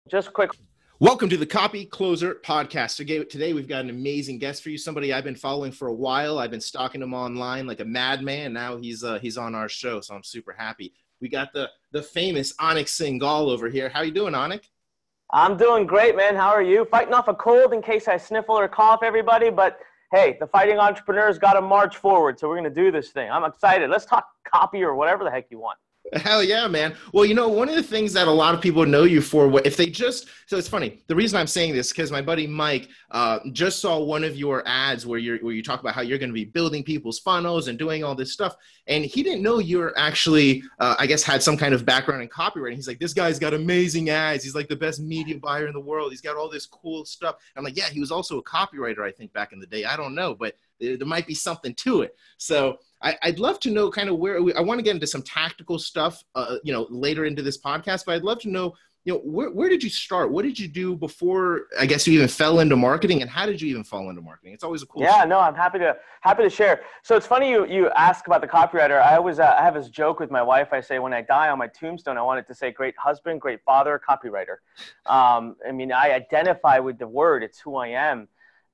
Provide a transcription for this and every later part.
Just quick. Welcome to the Copy Closer podcast. Today we've got an amazing guest for you, somebody I've been following for a while. I've been stalking him online like a madman. Now he's on our show, so I'm super happy. We got the famous Anik Singal over here. How you doing, Anik? I'm doing great, man. How are you? Fighting off a cold in case I sniffle or cough, everybody. But hey, the fighting entrepreneur's got to march forward, so we're going to do this thing. I'm excited. Let's talk copy or whatever the heck you want. Hell yeah, man. Well, you know, one of the things that a lot of people know you for, so it's funny. The reason I'm saying this is because my buddy Mike just saw one of your ads where you talk about how you're going to be building people's funnels and doing all this stuff. And he didn't know you're actually, I guess, had some kind of background in copywriting. He's like, this guy's got amazing ads. He's like the best media buyer in the world. He's got all this cool stuff. I'm like, yeah, he was also a copywriter, I think, back in the day. I don't know, but there might be something to it. So I'd love to know kind of I want to get into some tactical stuff, later into this podcast, but I'd love to know, where did you start? What did you do before, I guess, you even fell into marketing, and how did you even fall into marketing? It's always a cool story. No, I'm happy to share. So it's funny you ask about the copywriter. I have this joke with my wife. I say, when I die on my tombstone, I want it to say great husband, great father, copywriter. I identify with the word. It's who I am.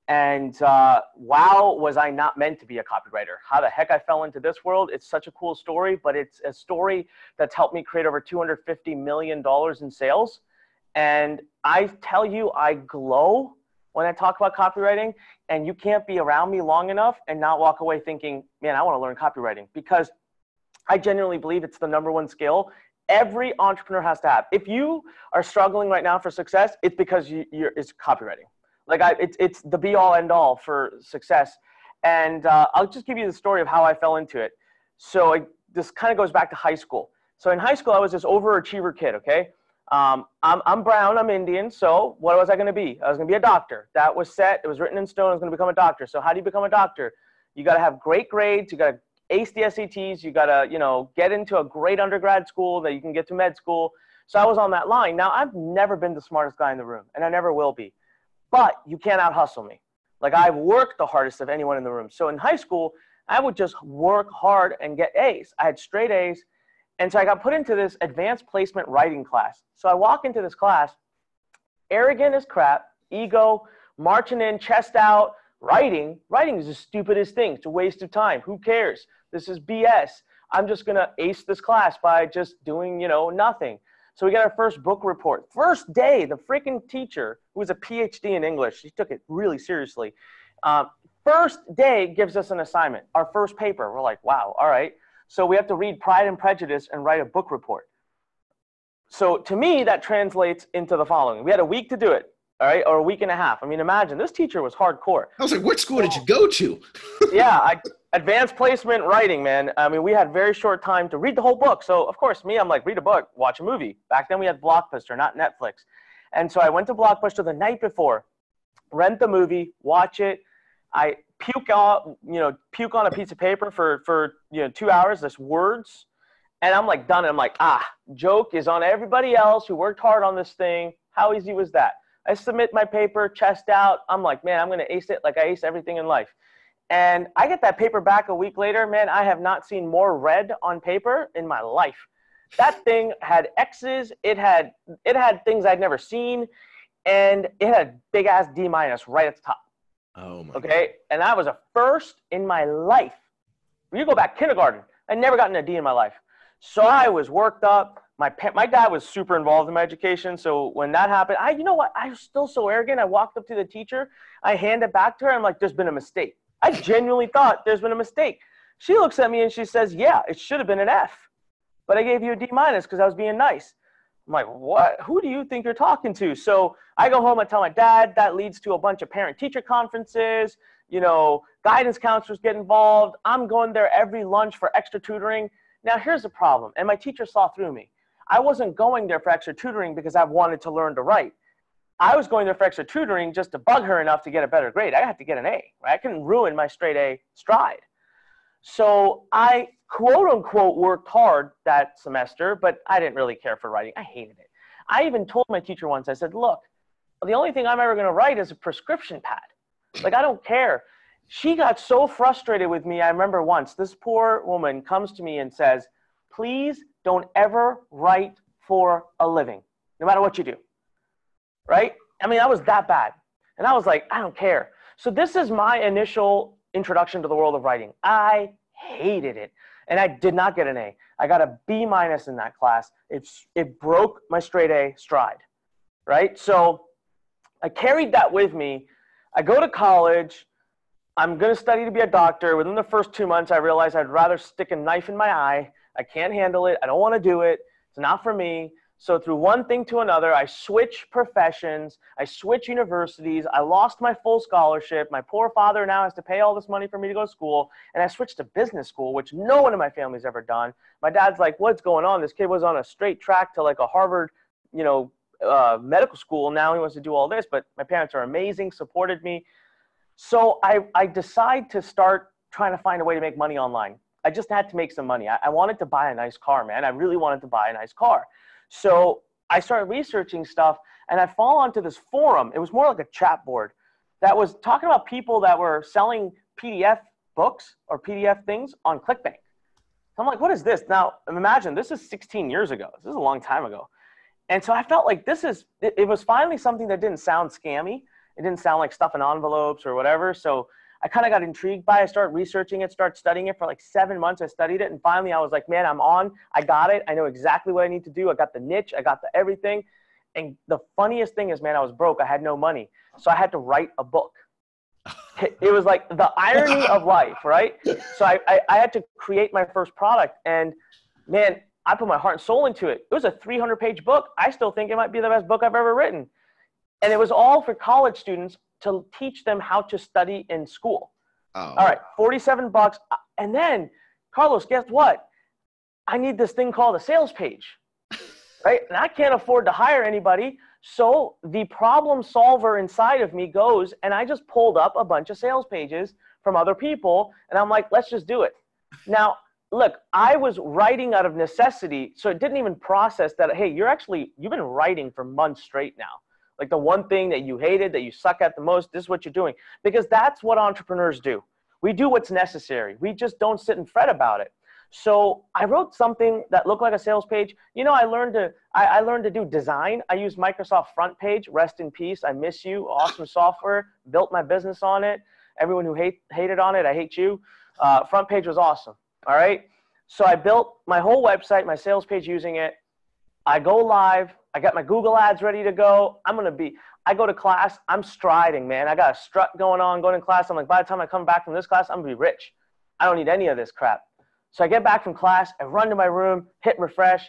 And wow, was I not meant to be a copywriter? How the heck I fell into this world? It's such a cool story, but it's a story that's helped me create over $250 million in sales. And I tell you, I glow when I talk about copywriting, and you can't be around me long enough and not walk away thinking, man, I want to learn copywriting, because I genuinely believe it's the #1 skill every entrepreneur has to have. If you are struggling right now for success, it's because it's copywriting. Like it's the be all end all for success. And I'll just give you the story of how I fell into it. So this kind of goes back to high school. So in high school, I was this overachiever kid. Okay. I'm brown, I'm Indian. So what was I going to be? I was going to be a doctor. That was set. It was written in stone. I was going to become a doctor. So how do you become a doctor? You got to have great grades. You got to ace the SATs. You got to, get into a great undergrad school that you can get to med school. So I was on that line. Now, I've never been the smartest guy in the room, and I never will be. But you can't out-hustle me. Like, I've worked the hardest of anyone in the room. So in high school, I would just work hard and get A's. I had straight A's. And so I got put into this advanced placement writing class. So I walk into this class, arrogant as crap, ego, marching in, chest out, writing. Writing is the stupidest thing. It's a waste of time. Who cares? This is BS. I'm just going to ace this class by just doing, nothing. So we got our first book report. First day, the freaking teacher, who was a PhD in English, she took it really seriously. First day gives us an assignment, our first paper. We're like, wow, all right. So we have to read Pride and Prejudice and write a book report. So to me, that translates into the following. We had a week to do it, all right, or a week and a half. I mean, imagine, this teacher was hardcore. I was like, what school did you go to? Advanced placement writing, man. I mean, we had very short time to read the whole book. So, of course, I'm like, read a book, watch a movie. Back then, we had Blockbuster, not Netflix. And so I went to Blockbuster the night before, rent the movie, watch it. I puke on a piece of paper for 2 hours, this words. And I'm like done. And I'm like, joke is on everybody else who worked hard on this thing. How easy was that? I submit my paper, chest out. I'm like, man, I'm going to ace it like I ace everything in life. And I get that paper back a week later. Man, I have not seen more red on paper in my life. That thing had X's. It had things I'd never seen. And it had big ass D- right at the top. Oh my. Okay. God. And I was a first in my life. You go back kindergarten. I never gotten a D in my life. So I was worked up. My dad was super involved in my education. So when that happened, you know what? I was still so arrogant. I walked up to the teacher. I handed it back to her. I'm like, there's been a mistake. I genuinely thought there's been a mistake. She looks at me and she says, yeah, it should have been an F, but I gave you a D- because I was being nice. I'm like, what? Who do you think you're talking to? So I go home and tell my dad. That leads to a bunch of parent-teacher conferences. Guidance counselors get involved. I'm going there every lunch for extra tutoring. Now, here's the problem, and my teacher saw through me. I wasn't going there for extra tutoring because I wanted to learn to write. I was going there for extra tutoring just to bug her enough to get a better grade. I had to get an A, right? I couldn't ruin my straight A stride. So I, quote unquote, worked hard that semester, but I didn't really care for writing. I hated it. I even told my teacher once, I said, look, the only thing I'm ever going to write is a prescription pad. Like, I don't care. She got so frustrated with me. I remember once this poor woman comes to me and says, please don't ever write for a living, no matter what you do. right? I mean, I was that bad. And I was like, I don't care. So this is my initial introduction to the world of writing. I hated it. And I did not get an A. I got a B- in that class. It broke my straight A stride, right? So I carried that with me. I go to college. I'm going to study to be a doctor. Within the first 2 months, I realized I'd rather stick a knife in my eye. I can't handle it. I don't want to do it. It's not for me. So through one thing to another, I switch professions. I switch universities. I lost my full scholarship. My poor father now has to pay all this money for me to go to school. And I switched to business school, which no one in my family's ever done. My dad's like, what's going on? This kid was on a straight track to like a Harvard, medical school. Now he wants to do all this. But my parents are amazing, supported me. So I decide to start trying to find a way to make money online. I just had to make some money. I wanted to buy a nice car, man. I really wanted to buy a nice car. So I started researching stuff, and I fall onto this forum. It was more like a chat board that was talking about people that were selling PDF books or PDF things on ClickBank. So I'm like, what is this? Now, imagine this is 16 years ago. This is a long time ago. And so I felt like it was finally something that didn't sound scammy. It didn't sound like stuff in envelopes or whatever. So I kind of got intrigued by it. I started researching it, started studying it for like 7 months. I studied it. And finally I was like, man, I'm on. I got it. I know exactly what I need to do. I got the niche. I got the everything. And the funniest thing is, man, I was broke. I had no money. So I had to write a book. It was like the irony of life, right? So I had to create my first product. And man, I put my heart and soul into it. It was a 300-page book. I still think it might be the best book I've ever written. And it was all for college students to teach them how to study in school. Oh. All right, $47. And then, Carlos, guess what? I need this thing called a sales page, right? And I can't afford to hire anybody. So the problem solver inside of me goes, and I just pulled up a bunch of sales pages from other people. And I'm like, let's just do it. Now, look, I was writing out of necessity. So it didn't even process that, hey, you've been writing for months straight now. Like the one thing that you hated, that you suck at the most, this is what you're doing. Because that's what entrepreneurs do. We do what's necessary. We just don't sit and fret about it. So I wrote something that looked like a sales page. I learned to do design. I used Microsoft Front Page. Rest in peace. I miss you. Awesome software. Built my business on it. Everyone who hated on it, I hate you. Front Page was awesome. All right. So I built my whole website, my sales page using it. I go live. I got my Google ads ready to go. I go to class. I'm striding, man. I got a strut going to class. I'm like, by the time I come back from this class, I'm going to be rich. I don't need any of this crap. So I get back from class. I run to my room, hit refresh,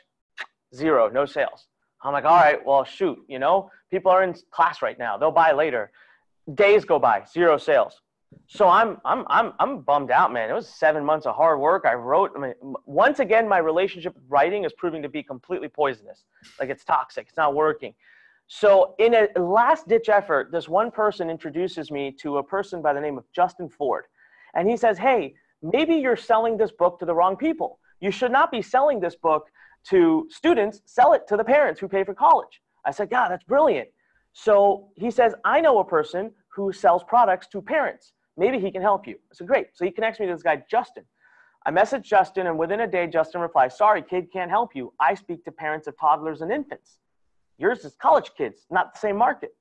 0, no sales. I'm like, all right, well, shoot, people are in class right now. They'll buy later. Days go by, 0 sales. So I'm bummed out, man. It was 7 months of hard work. Once again, my relationship with writing is proving to be completely poisonous. Like it's toxic. It's not working. So in a last ditch effort, this one person introduces me to a person by the name of Justin Ford. And he says, hey, maybe you're selling this book to the wrong people. You should not be selling this book to students. Sell it to the parents who pay for college. I said, God, that's brilliant. So he says, I know a person who sells products to parents. Maybe he can help you. I said, great. So he connects me to this guy, Justin. I message Justin, and within a day, Justin replies, sorry, kid, can't help you. I speak to parents of toddlers and infants. Yours is college kids, not the same market.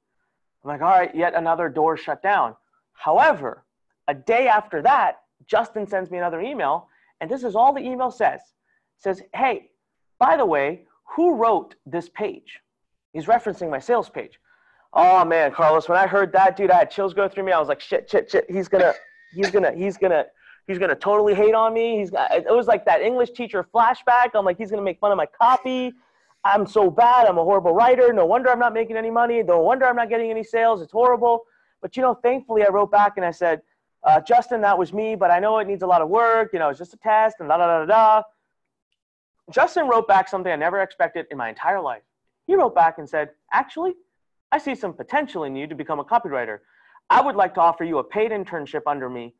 I'm like, all right, yet another door shut down. However, a day after that, Justin sends me another email, and this is all the email says. It says, hey, by the way, who wrote this page? He's referencing my sales page. Oh man, Carlos, when I heard that, dude, I had chills go through me. I was like, shit. He's gonna totally hate on me. It was like that English teacher flashback. I'm like, he's gonna make fun of my copy. I'm so bad. I'm a horrible writer. No wonder I'm not making any money. No wonder I'm not getting any sales. It's horrible. But thankfully I wrote back and I said, Justin, that was me, but I know it needs a lot of work. It's just a test and da. Justin wrote back something I never expected in my entire life. He wrote back and said, actually, I see some potential in you to become a copywriter. I would like to offer you a paid internship under me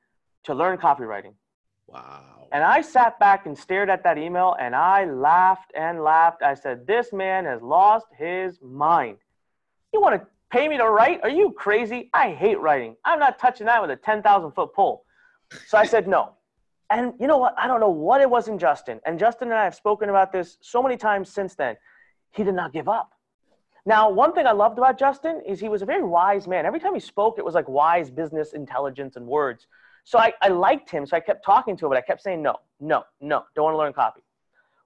to learn copywriting. Wow. And I sat back and stared at that email and I laughed and laughed. I said, this man has lost his mind. You want to pay me to write? Are you crazy? I hate writing. I'm not touching that with a 10,000-foot pole. So I said no. And you know what? I don't know what it was in Justin. And Justin and I have spoken about this so many times since then. He did not give up. Now, one thing I loved about Justin is he was a very wise man. Every time he spoke, it was like wise business intelligence and words. So I liked him, so I kept talking to him, but I kept saying, no, don't want to learn copy.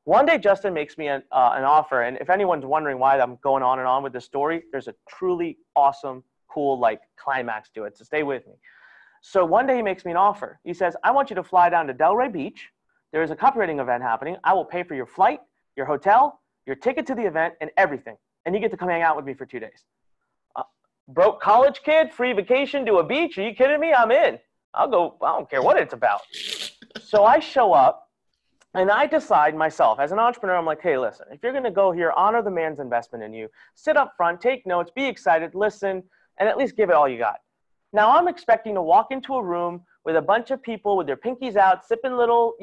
One day, Justin makes me an offer, and if anyone's wondering why I'm going on and on with this story, there's a truly awesome, cool, like, climax to it, so stay with me. So one day he makes me an offer. He says, I want you to fly down to Delray Beach. There is a copywriting event happening. I will pay for your flight, your hotel, your ticket to the event, and everything. And you get to come hang out with me for 2 days. Broke college kid, free vacation to a beach. Are you kidding me? I'm in. I'll go. I don't care what it's about. So I show up and I decide myself as an entrepreneur, I'm like, hey, listen, if you're going to go here, honor the man's investment in you, sit up front, take notes, be excited, listen, and at least give it all you got. Now I'm expecting to walk into a room with a bunch of people with their pinkies out, sipping little,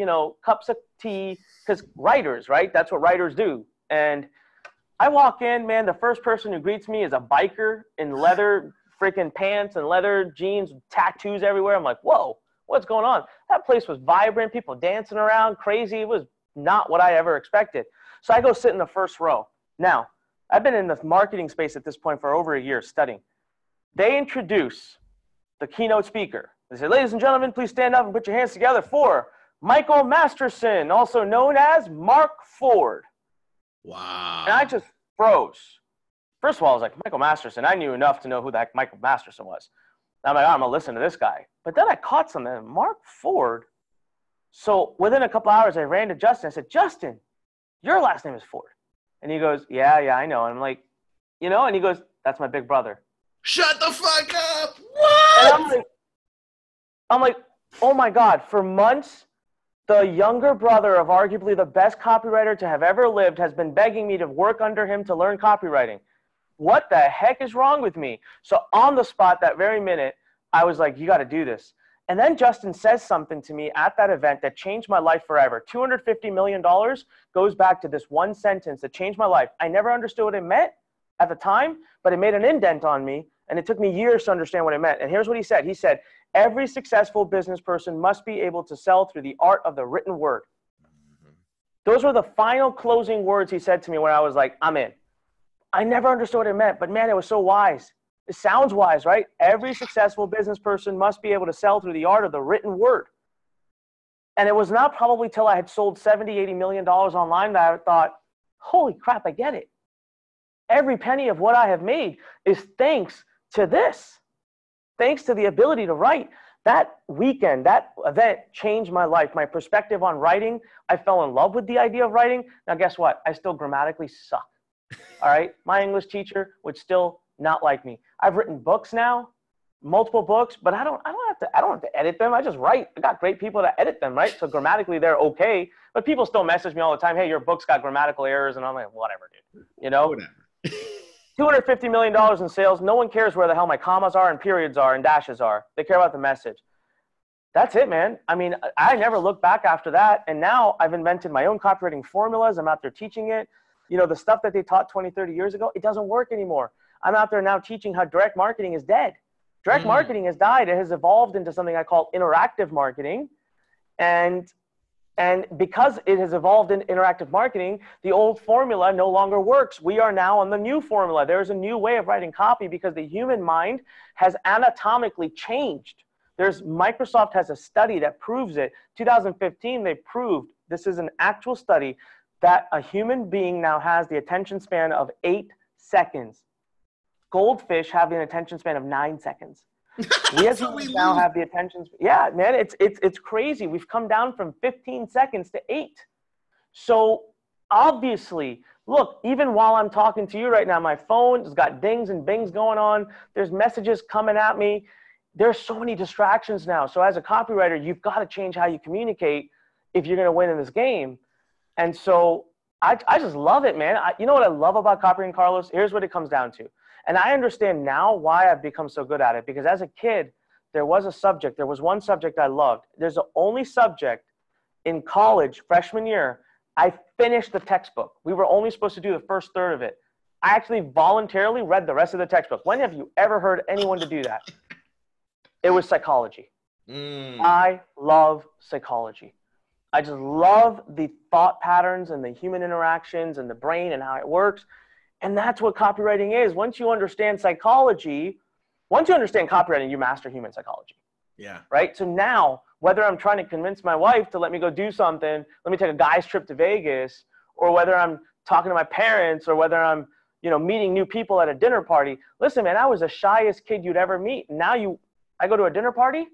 cups of tea, because writers, right? That's what writers do. And I walk in, man, the first person who greets me is a biker in leather freaking pants and leather jeans, tattoos everywhere. I'm like, whoa, what's going on? That place was vibrant, people dancing around, crazy. It was not what I ever expected. So I go sit in the first row. Now, I've been in the marketing space at this point for over a year studying. They introduce the keynote speaker. They say, ladies and gentlemen, please stand up and put your hands together for Michael Masterson, also known as Mark Ford. Wow. And I just froze. First of all, I was like, Michael Masterson. I knew enough to know who the heck Michael Masterson was. And I'm like, I'm going to listen to this guy. But then I caught something. Mark Ford. So within a couple hours, I ran to Justin. I said, Justin, your last name is Ford. And he goes, yeah, I know. And I'm like, and he goes, that's my big brother. Shut the fuck up. What? And I'm like, oh my God. For months, the younger brother of arguably the best copywriter to have ever lived has been begging me to work under him to learn copywriting. What the heck is wrong with me? So on the spot, that very minute, I was like, you got to do this. And then Justin says something to me at that event that changed my life forever. $250 million goes back to this one sentence that changed my life. I never understood what it meant at the time, but it made an indent on me. And it took me years to understand what it meant. And here's what he said. He said, every successful business person must be able to sell through the art of the written word. Those were the final closing words he said to me when I was like, I'm in. I never understood what it meant, but man, it was so wise. It sounds wise, right? Every successful business person must be able to sell through the art of the written word. And it was not probably till I had sold $70, $80 million online that I thought, holy crap, I get it. Every penny of what I have made is thanks to this. Thanks to the ability to write. That weekend, that event changed my life, my perspective on writing. I fell in love with the idea of writing. Now, guess what? I still grammatically suck. All right? My English teacher would still not like me. I've written books now, multiple books, but I don't have to edit them. I just write. I got great people to edit them, right? So grammatically, they're okay. But people still message me all the time, hey, your book's got grammatical errors. And I'm like, whatever, dude. Whatever. $250 million in sales. No one cares where the hell my commas are and periods are and dashes are. They care about the message. That's it, man. I mean, I never looked back after that. And now I've invented my own copywriting formulas. I'm out there teaching it. The stuff that they taught 20, 30 years ago, it doesn't work anymore. I'm out there now teaching how direct marketing is dead. Direct marketing has died. It has evolved into something I call interactive marketing. And because it has evolved in interactive marketing, the old formula no longer works. We are now on the new formula. There's a new way of writing copy because the human mind has anatomically changed. Microsoft has a study that proves it. 2015, they proved, this is an actual study, that a human being now has the attention span of 8 seconds. Goldfish have an attention span of 9 seconds. We as humans now have the attention. Yeah, man, it's crazy. We've come down from 15 seconds to 8. So obviously, look, even while I'm talking to you right now, my phone has got dings and bings going on. There's messages coming at me. There's so many distractions now. So as a copywriter, you've got to change how you communicate if you're going to win in this game. And so I just love it, man. You know what I love about copywriting, Carlos? Here's what it comes down to. And I understand now why I've become so good at it. Because as a kid, there was one subject I loved. There's the only subject in college, freshman year, I finished the textbook. We were only supposed to do the first third of it. I actually voluntarily read the rest of the textbook. When have you ever heard anyone to do that? It was psychology. I love psychology. I just love the thought patterns and the human interactions and the brain and how it works. And that's what copywriting is. Once you understand psychology, once you understand copywriting, you master human psychology. Yeah. Right? So now, whether I'm trying to convince my wife to let me go do something, let me take a guy's trip to Vegas, or whether I'm talking to my parents, or whether I'm, meeting new people at a dinner party. Listen, man, I was the shyest kid you'd ever meet. Now I go to a dinner party,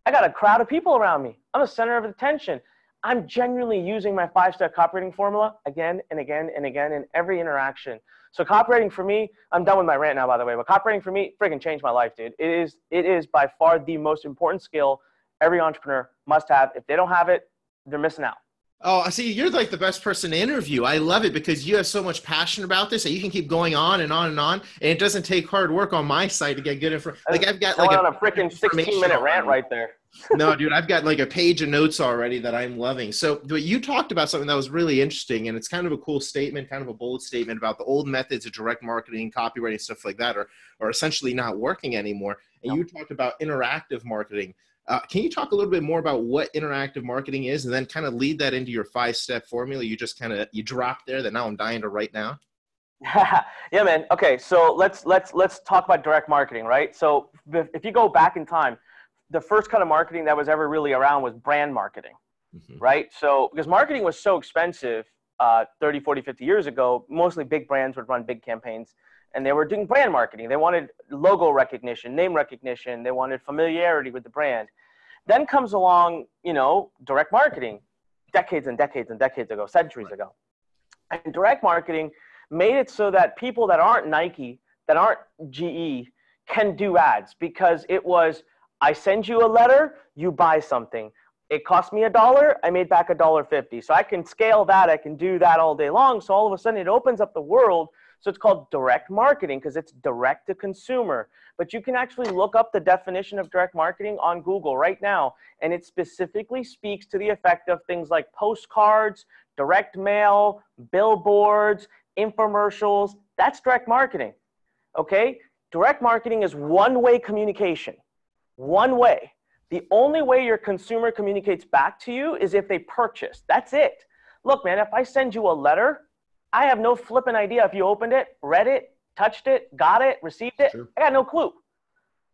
I got a crowd of people around me. I'm the center of attention. I'm genuinely using my 5-step copywriting formula again and again and again in every interaction. So copywriting for me, I'm done with my rant now, by the way, but copywriting for me friggin' changed my life, dude. It is by far the most important skill every entrepreneur must have. If they don't have it, they're missing out. Oh, I see. You're like the best person to interview. I love it because you have so much passion about this that you can keep going on and on and on. And it doesn't take hard work on my side to get good information. Like I've got like a freaking 16-minute rant right there. No, dude, I've got like a page of notes already that I'm loving. So you talked about something that was really interesting, and it's kind of a cool statement, kind of a bold statement about the old methods of direct marketing, copywriting, stuff like that are essentially not working anymore. And you talked about interactive marketing. Can you talk a little bit more about what interactive marketing is, and then kind of lead that into your 5-step formula you just you dropped there that now I'm dying to write now? Yeah, man. Okay, so let's talk about direct marketing, right? So if you go back in time, the first kind of marketing that was ever really around was brand marketing, right? So because marketing was so expensive 30, 40, 50 years ago, mostly big brands would run big campaigns, and they were doing brand marketing. They wanted logo recognition, name recognition. They wanted familiarity with the brand. Then comes along, direct marketing decades and decades and decades ago, centuries ago. And direct marketing made it so that people that aren't Nike, that aren't GE, can do ads, because it was, I send you a letter, you buy something. It cost me $1, I made back $1.50. So I can scale that, I can do that all day long. So all of a sudden it opens up the world. So it's called direct marketing because it's direct to consumer. But you can actually look up the definition of direct marketing on Google right now, and it specifically speaks to the effect of things like postcards, direct mail, billboards, infomercials. That's direct marketing, okay? Direct marketing is one-way communication. One way. The only way your consumer communicates back to you is if they purchase. That's it. Look, man, if I send you a letter, I have no flipping idea if you opened it, read it, touched it, got it, received it. Sure. I got no clue.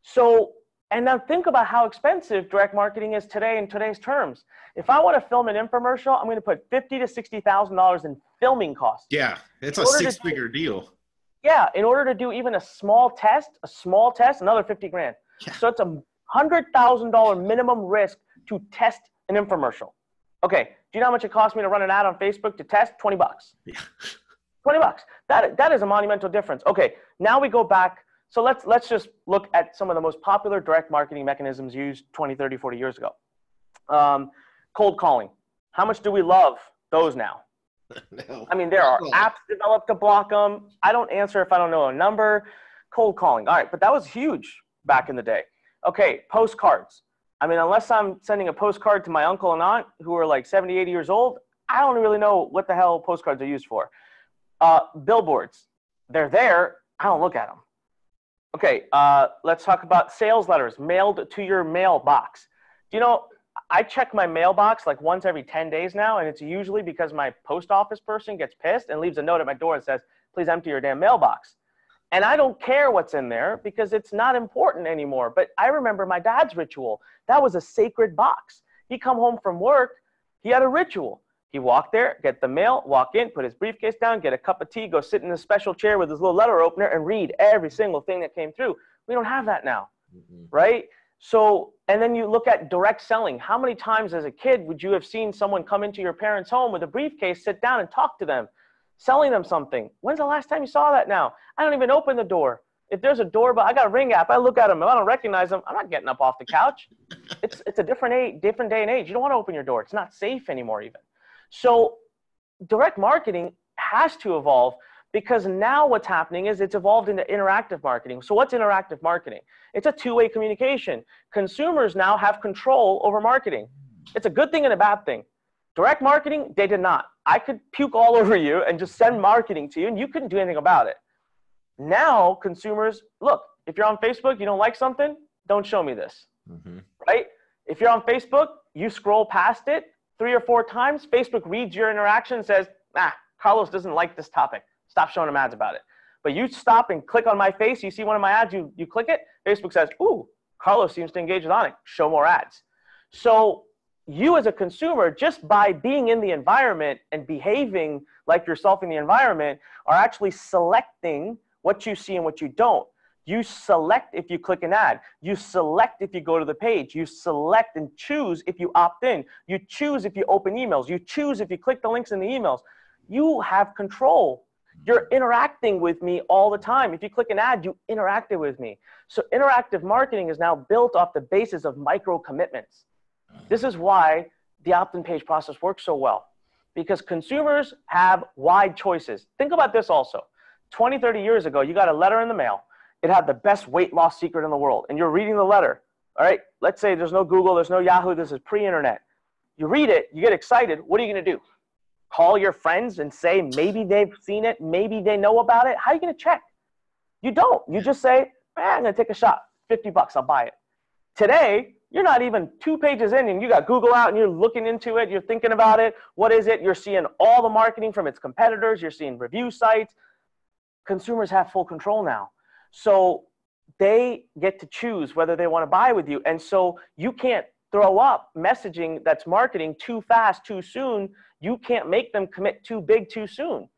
So, and now think about how expensive direct marketing is today in today's terms. If I want to film an infomercial, I'm going to put $50,000 to $60,000 in filming costs. Yeah, it's a 6-figure deal. Yeah, in order to do even a small test, another 50 grand. Yeah. So it's a $100,000 minimum risk to test an infomercial. Okay, do you know how much it cost me to run an ad on Facebook to test? $20. Yeah. $20. That is a monumental difference. Okay, now we go back. So let's just look at some of the most popular direct marketing mechanisms used 20, 30, 40 years ago. Cold calling. How much do we love those now? No. I mean, there are apps developed to block them. I don't answer if I don't know a number. Cold calling. All right, but that was huge back in the day. Okay, postcards. I mean, unless I'm sending a postcard to my uncle and aunt who are like 70, 80 years old, I don't really know what the hell postcards are used for. Billboards. They're there. I don't look at them. Okay, let's talk about sales letters mailed to your mailbox. Do you know, I check my mailbox like once every 10 days now, and it's usually because my post office person gets pissed and leaves a note at my door and says, please empty your damn mailbox. And I don't care what's in there because it's not important anymore. But I remember my dad's ritual. That was a sacred box. He'd come home from work. He had a ritual. He walked there, get the mail, walk in, put his briefcase down, get a cup of tea, go sit in a special chair with his little letter opener and read every single thing that came through. We don't have that now, right? So, and then you look at direct selling. How many times as a kid would you have seen someone come into your parents' home with a briefcase, sit down and talk to them, selling them something? When's the last time you saw that now? I don't even open the door. If there's a doorbell, I got a Ring app. I look at them. If I don't recognize them, I'm not getting up off the couch. It's a different day and age. You don't want to open your door. It's not safe anymore even. So direct marketing has to evolve because now what's happening is it's evolved into interactive marketing. So what's interactive marketing? It's a two-way communication. Consumers now have control over marketing. It's a good thing and a bad thing. Direct marketing, they did not. I could puke all over you and just send marketing to you and you couldn't do anything about it. Now consumers, look, if you're on Facebook, you don't like something, don't show me this, right? If you're on Facebook, you scroll past it 3 or 4 times, Facebook reads your interaction and says, Carlos doesn't like this topic. Stop showing him ads about it. But you stop and click on my face, you see one of my ads, you click it, Facebook says, ooh, Carlos seems to engage with Anik, show more ads. So you as a consumer, just by being in the environment and behaving like yourself in the environment, are actually selecting what you see and what you don't. You select if you click an ad. You select if you go to the page. You select and choose if you opt in. You choose if you open emails. You choose if you click the links in the emails. You have control. You're interacting with me all the time. If you click an ad, you interacted with me. So interactive marketing is now built off the basis of micro commitments. This is why the opt-in page process works so well, because consumers have wide choices. Think about this also. 20, 30 years ago, you got a letter in the mail. It had the best weight loss secret in the world. And you're reading the letter. All right. Let's say there's no Google, there's no Yahoo. This is pre-internet. You read it, you get excited. What are you going to do? Call your friends and say, maybe they've seen it. Maybe they know about it. How are you going to check? You don't. You just say, I'm going to take a shot. $50, I'll buy it. Today, you're not even 2 pages in and you got Google out and you're looking into it. You're thinking about it. What is it? You're seeing all the marketing from its competitors. You're seeing review sites. Consumers have full control now. So they get to choose whether they want to buy with you. And so you can't throw up messaging that's marketing too fast, too soon. You can't make them commit too big, too soon.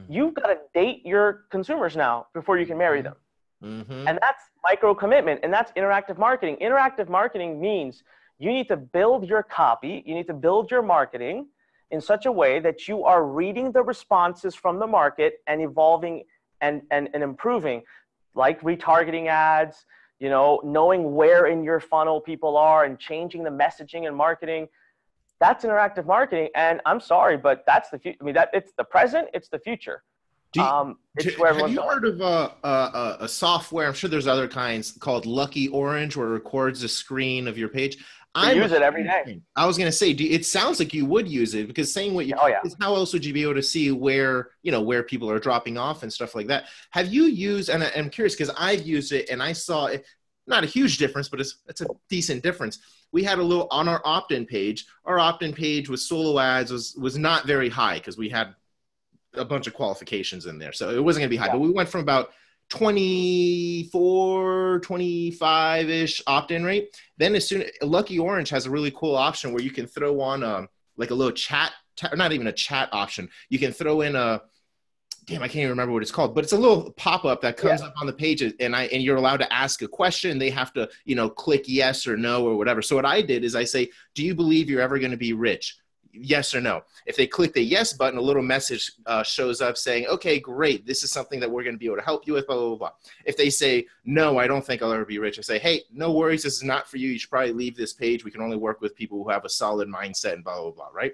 You've got to date your consumers now before you can marry them. And that's micro commitment, and that's interactive marketing. Interactive marketing means you need to build your copy, you need to build your marketing in such a way that you are reading the responses from the market and evolving and improving, like retargeting ads, you know, knowing where in your funnel people are and changing the messaging and marketing. That's interactive marketing. And I'm sorry, but that's the future. I mean, it's the present, it's the future. It's where have you going. heard of a software? I'm sure there's other kinds called Lucky Orange, where it records a screen of your page. I use it every day. I was going to say, it sounds like you would use it, because saying what you, how else would you be able to see where, you know, where people are dropping off and stuff like that? Have you used, and I'm curious because I've used it and I saw it, not a huge difference, but it's a decent difference. We had a little on our opt-in page. Our opt-in page with solo ads was not very high because we had a bunch of qualifications in there. So it wasn't going to be high, but we went from about 24, 25-ish opt-in rate. Then Lucky Orange has a really cool option where you can throw on like a little chat, or not even a chat option. You can throw in I can't even remember what it's called, but it's a little pop-up that comes up on the page, and you're allowed to ask a question. They have to, you know, click yes or no or whatever. So what I did is I say, do you believe you're ever going to be rich? Yes or no. If they click the yes button, a little message shows up saying, okay, great. This is something that we're going to be able to help you with, blah, blah, blah, blah. If they say, no, I don't think I'll ever be rich, I say, hey, no worries. This is not for you. You should probably leave this page. We can only work with people who have a solid mindset and blah, blah, blah, right?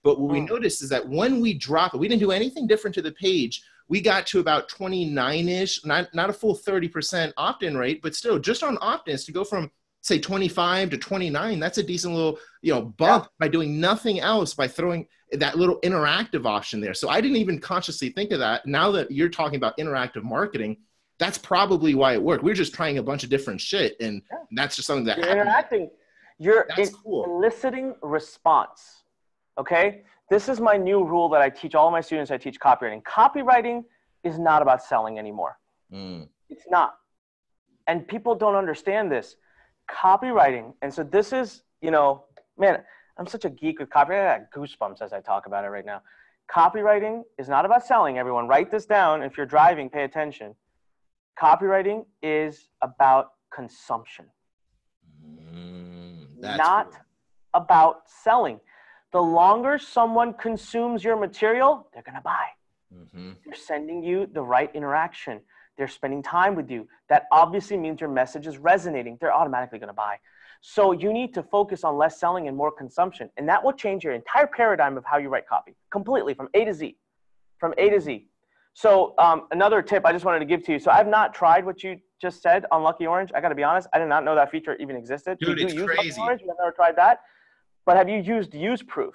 But what we noticed is that when we drop it, we didn't do anything different to the page. We got to about 29-ish, not a full 30% opt-in rate, but still just on opt-ins to go from, say, 25 to 29, that's a decent little, you know, bump by doing nothing else, by throwing that little interactive option there. So I didn't even consciously think of that. Now that you're talking about interactive marketing, that's probably why it worked. We're just trying a bunch of different shit, and that's just something that you're interacting. You're eliciting response. Okay? This is my new rule that I teach all of my students. I teach copywriting. Copywriting is not about selling anymore. It's not. And people don't understand this. Copywriting. And so this is, you know, man, I'm such a geek with copywriting. I got goosebumps as I talk about it right now. Copywriting is not about selling. Everyone write this down. If you're driving, pay attention. Copywriting is about consumption. Not cool. About selling. The longer someone consumes your material, they're going to buy. They're sending you the right interaction. They're spending time with you. That obviously means your message is resonating. They're automatically going to buy. So you need to focus on less selling and more consumption. And that will change your entire paradigm of how you write copy completely from A to Z. From A to Z. So another tip I just wanted to give to you. So I've not tried what you just said on Lucky Orange. I got to be honest. I did not know that feature even existed. Dude, it's use crazy. Lucky Orange? You've never tried that? But have you used use proof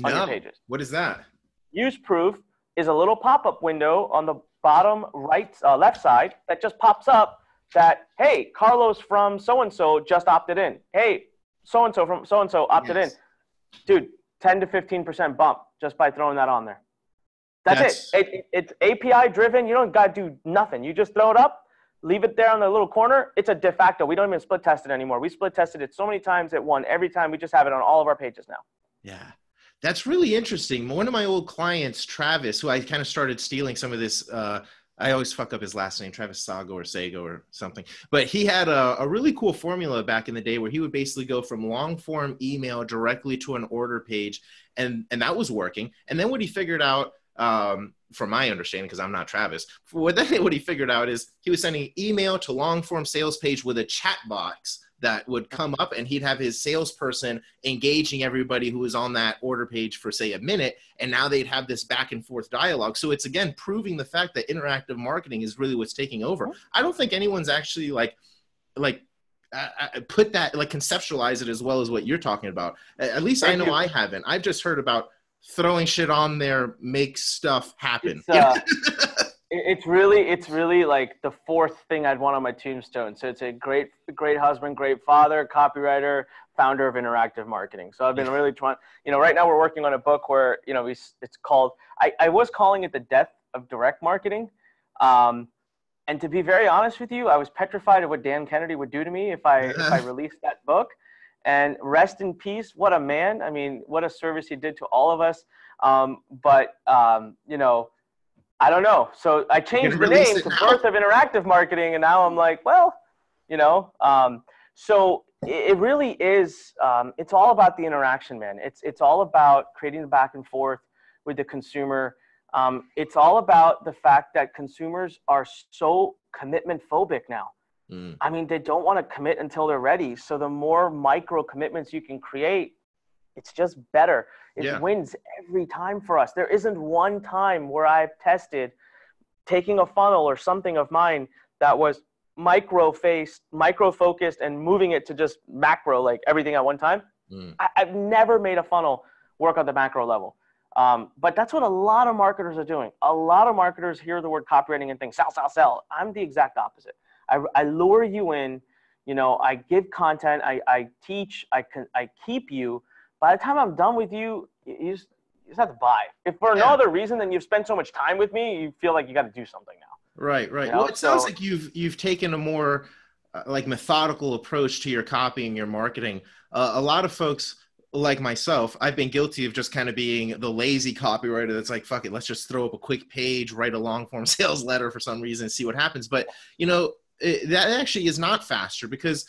on your pages? What is that? Use proof is a little pop-up window on the bottom right, left side that just pops up that, hey, Carlos from so-and-so just opted in. Hey, so-and-so from so-and-so opted in. Dude, 10 to 15% bump just by throwing that on there. That's it. It's API driven. You don't got to do nothing. You just throw it up, leave it there on the little corner. It's a de facto. We don't even split test it anymore. We split tested it so many times it won every time. We just have it on all of our pages now. Yeah. That's really interesting. One of my old clients, Travis, who I kind of started stealing some of this, I always fuck up his last name, Travis Sago or Sago or something. But he had a really cool formula back in the day where he would basically go from long form email directly to an order page. And that was working. And then what he figured out, from my understanding, because I'm not Travis, what he figured out is he was sending email to long form sales page with a chat box that would come up, and he'd have his salesperson engaging everybody who was on that order page for, say, a minute. And now they'd have this back and forth dialogue. So it's, again, proving the fact that interactive marketing is really what's taking over. I don't think anyone's actually put that, like, conceptualize it as well as what you're talking about. At least I know I haven't. I've just heard about throwing shit on there makes stuff happen. It's really like the fourth thing I'd want on my tombstone. So it's a great husband, great father, copywriter, founder of interactive marketing. So I've been really trying, right now we're working on a book where, it's called, I was calling it The Death of Direct Marketing. And to be very honest with you, I was petrified of what Dan Kennedy would do to me if I released that book. And rest in peace. What a man. I mean, what a service he did to all of us. I don't know. So I changed the name to Birth of Interactive Marketing. And now I'm like, so it really is, it's all about the interaction, man. It's all about creating the back and forth with the consumer. It's all about the fact that consumers are so commitment phobic now. I mean, they don't want to commit until they're ready. So the more micro commitments you can create, it's just better. It wins every time for us. There isn't one time where I've tested taking a funnel or something of mine that was micro focused and moving it to just macro, like everything at one time. I've never made a funnel work on the macro level. But that's what a lot of marketers are doing. A lot of marketers hear the word copywriting and think, sell, sell, sell. I'm the exact opposite. I lure you in, I give content, I teach, I keep you. By the time I'm done with you, you just have to buy. If for no other reason than you've spent so much time with me, you feel like you got to do something now. Right. Well, it sounds like you've taken a more methodical approach to your copy and your marketing. A lot of folks like myself, I've been guilty of just kind of being the lazy copywriter that's like, fuck it, let's just throw up a quick page, write a long form sales letter for some reason, see what happens. But, that actually is not faster because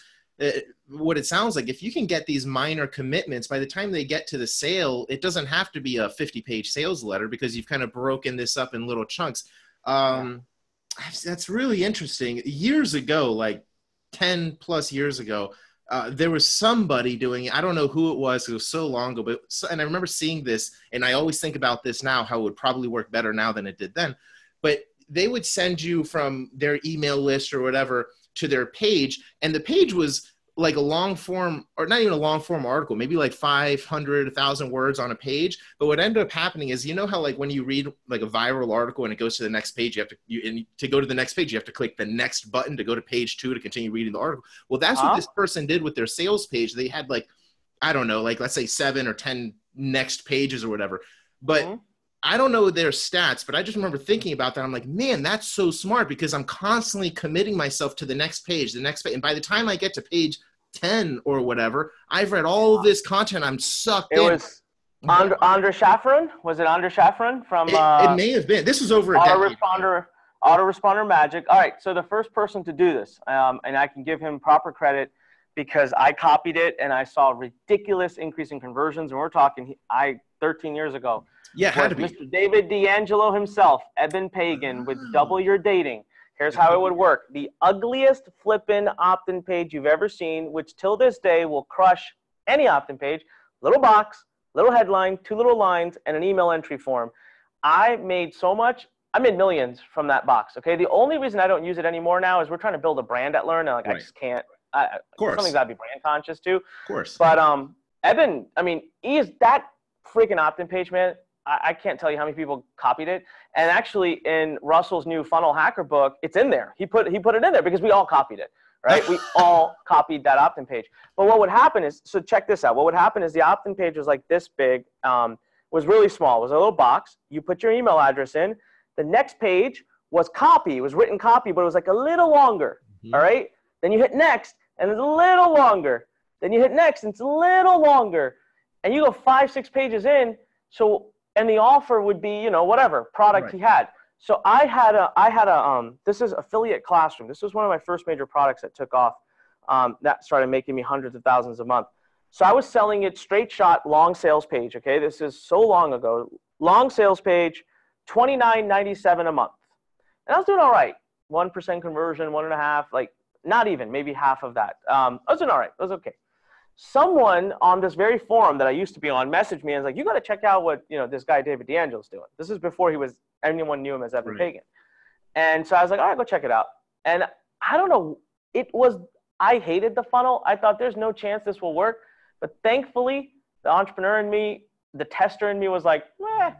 what it sounds like, if you can get these minor commitments, by the time they get to the sale, it doesn't have to be a 50-page sales letter because you've kind of broken this up in little chunks. That's really interesting. Years ago, like 10 plus years ago, there was somebody doing it. I don't know who it was. It was so long ago, and I remember seeing this, and I always think about this now, how it would probably work better now than it did then. But they would send you from their email list or whatever to their page, and the page was like a long form, or not even a long form article, maybe like 500, 1,000 words on a page. But what ended up happening is, how like when you read like a viral article and it goes to the next page, to go to the next page, you have to click the next button to go to page 2 to continue reading the article. Well, that's what this person did with their sales page. They had like, I don't know, like let's say 7 or 10 next pages or whatever. But I don't know their stats, but I just remember thinking about that. I'm like, man, that's so smart because I'm constantly committing myself to the next page. And by the time I get to page 10 or whatever, I've read all of this content. I'm sucked in. It was Andre Shafran. Was it Andre Shafran from? It may have been. This was over a decade. Autoresponder magic. All right. So the first person to do this, and I can give him proper credit because I copied it and I saw a ridiculous increase in conversions. And we're talking 13 years ago. Yeah, had to be. Mr. David D'Angelo himself, Eben Pagan, with Double Your Dating. Here's how it would work. The ugliest flippin' opt-in page you've ever seen, which till this day will crush any opt-in page. Little box, little headline, 2 little lines, and an email entry form. I made so much. I made millions from that box, okay? The only reason I don't use it anymore now is we're trying to build a brand at Learn, and I just can't. Of course. Something's got to be brand conscious too. Of course. But Eben, he is that freaking opt-in page, man. I can't tell you how many people copied it. And actually in Russell's new funnel hacker book, it's in there. He put it in there because we all copied it, right? We all copied that opt-in page. But what would happen is, so check this out. What would happen is the opt-in page was like this big. was really small. It was a little box. You put your email address in. The next page was copy. It was written copy, but it was like a little longer. All right. Then you hit next, and it's a little longer. Then you hit next, and it's a little longer. And you go 5, 6 pages in. So, and the offer would be, you know, whatever product he had. So I had a this is Affiliate Classroom. This was one of my first major products that took off. That started making me hundreds of thousands a month. So I was selling it straight shot, long sales page. Okay. This is so long ago. Long sales page, $29.97 a month. And I was doing all right. 1% conversion, 1.5%, like not even, maybe half of that. I was doing all right. It was okay. Someone on this very forum that I used to be on messaged me and was like, you got to check out what, you know, this guy David D'Angelo's doing. This is before anyone knew him as Evan Pagan. And so I was like, all right, go check it out. And I don't know, I hated the funnel. I thought there's no chance this will work. But thankfully, the entrepreneur in me, the tester in me was like,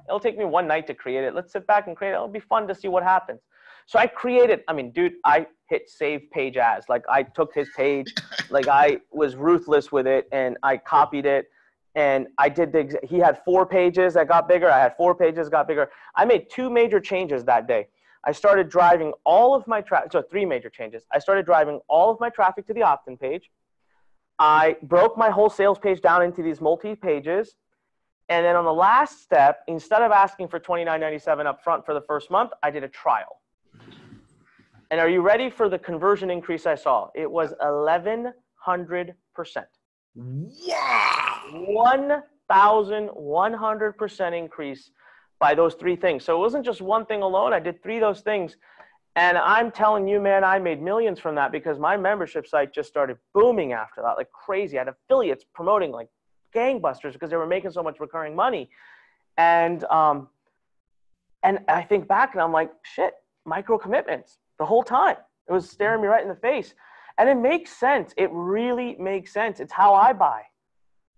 it'll take me one night to create it. Let's sit back and create it. It'll be fun to see what happens. So I created, I mean, dude, I hit save page as. Like I took his page, like I was ruthless with it and I copied it. And I did he had 4 pages that got bigger. I had 4 pages that got bigger. I made 2 major changes that day. I started driving all of my traffic, so 3 major changes. I started driving all of my traffic to the opt-in page. I broke my whole sales page down into these multi-pages. And then on the last step, instead of asking for $29.97 up front for the first month, I did a trial. And are you ready for the conversion increase I saw? It was 1,100%. Wow! 1,100% increase by those 3 things. So it wasn't just one thing alone. I did 3 of those things. And I'm telling you, man, I made millions from that because my membership site just started booming after that, like crazy. I had affiliates promoting like gangbusters because they were making so much recurring money. And I think back and I'm like, shit, micro commitments the whole time. It was staring me right in the face. And it makes sense. It really makes sense. It's how I buy.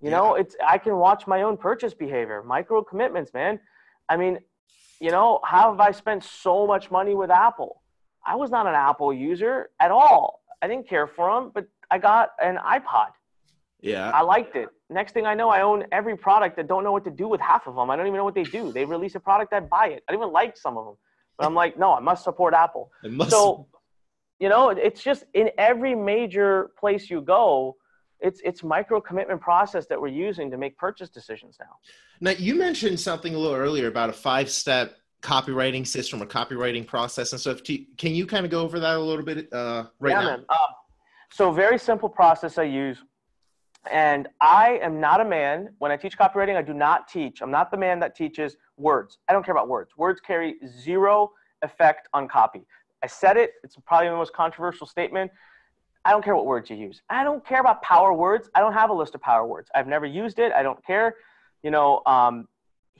You know, I can watch my own purchase behavior. Micro commitments, man. I mean, you know, how have I spent so much money with Apple? I was not an Apple user at all. I didn't care for them, but I got an iPod. Yeah. I liked it. Next thing I know, I own every product that don't know what to do with half of them. I don't even know what they do. They release a product, I buy it. I don't even like some of them. But I'm like, no, I must support Apple. So, you know, it's just in every major place you go, it's micro commitment process that we're using to make purchase decisions now. Now, you mentioned something a little earlier about a 5-step copywriting system or copywriting process and stuff. Can you kind of go over that a little bit right now? Man. So very simple process I use. And I am not a man, when I teach copywriting, I do not teach. I'm not the man that teaches words. I don't care about words. Words carry 0 effect on copy. I said it. It's probably the most controversial statement. I don't care what words you use. I don't care about power words. I don't have a list of power words. I've never used it. I don't care. You know,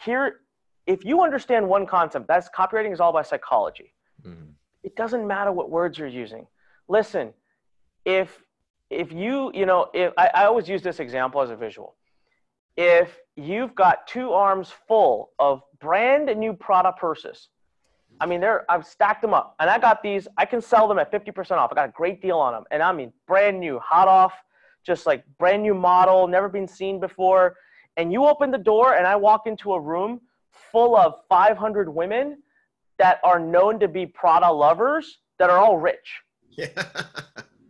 here, if you understand one concept, that's copywriting is all about psychology. It doesn't matter what words you're using. Listen, if I always use this example as a visual. If you've got 2 arms full of brand new Prada purses, I mean, I've stacked them up and I got these, I can sell them at 50% off. I got a great deal on them. And I mean, brand new, hot off, just like brand new model, never been seen before. And you open the door and I walk into a room full of 500 women that are known to be Prada lovers that are all rich. Yeah.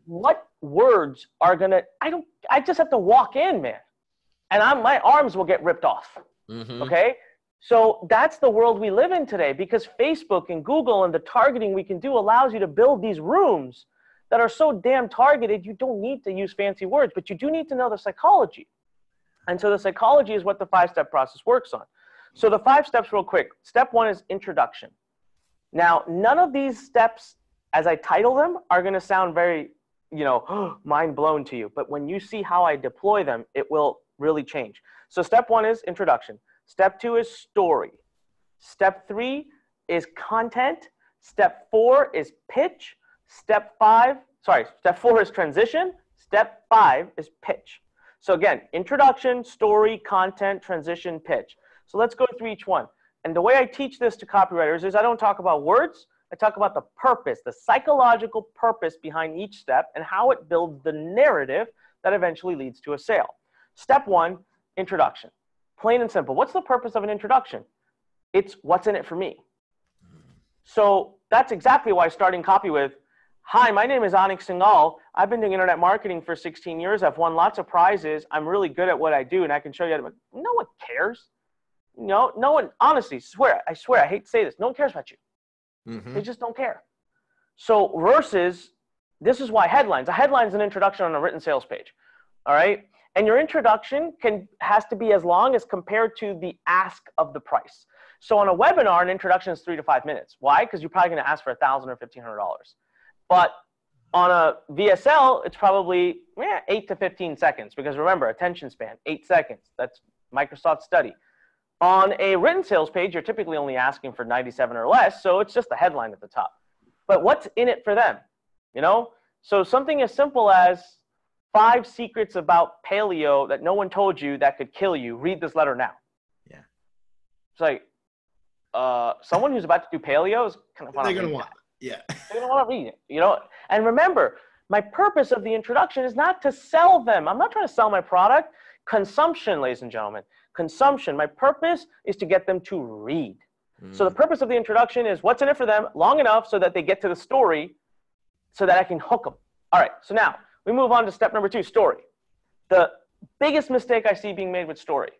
What words are I just have to walk in, man. And my arms will get ripped off. Okay. So that's the world we live in today because Facebook and Google and the targeting we can do allows you to build these rooms that are so damn targeted. You don't need to use fancy words, but you do need to know the psychology. And so the psychology is what the 5-step process works on. So the 5 steps real quick. Step 1 is introduction. Now, none of these steps, as I title them, are going to sound very, you know, mind blown to you. But when you see how I deploy them, it will really change. So step 1 is introduction. Step 2 is story. Step 3 is content. Step 4 is pitch. Step 4 is transition. Step 5 is pitch. So again, introduction, story, content, transition, pitch. So let's go through each one. And the way I teach this to copywriters is I don't talk about words. I talk about the purpose, the psychological purpose behind each step and how it builds the narrative that eventually leads to a sale. Step 1, introduction. Plain and simple. What's the purpose of an introduction? It's what's in it for me. So that's exactly why starting copy with, hi, my name is Anik Singal. I've been doing internet marketing for 16 years. I've won lots of prizes. I'm really good at what I do, and I can show you how to. No one cares. No one, honestly, I swear, I hate to say this. No one cares about you. They just don't care. So versus, this is why headlines. A headline is an introduction on a written sales page. All right? And your introduction has to be as long as compared to the ask of the price. So on a webinar, an introduction is 3 to 5 minutes. Why? Because you're probably going to ask for $1,000 or $1,500. But on a VSL, it's probably 8 to 15 seconds. Because remember, attention span, 8 seconds. That's Microsoft study. On a written sales page, you're typically only asking for 97 or less. So it's just the headline at the top. But what's in it for them? You know? So something as simple as 5 secrets about paleo that no one told you that could kill you. Read this letter now. Yeah. It's like, someone who's about to do paleo is kind of they're going to want it. Yeah. They're going to want to read it, you know? And remember, my purpose of the introduction is not to sell them. I'm not trying to sell my product. Consumption, ladies and gentlemen. Consumption. My purpose is to get them to read. So the purpose of the introduction is what's in it for them long enough so that they get to the story so that I can hook them. All right. So now we move on to step number 2, story. The biggest mistake I see being made with story.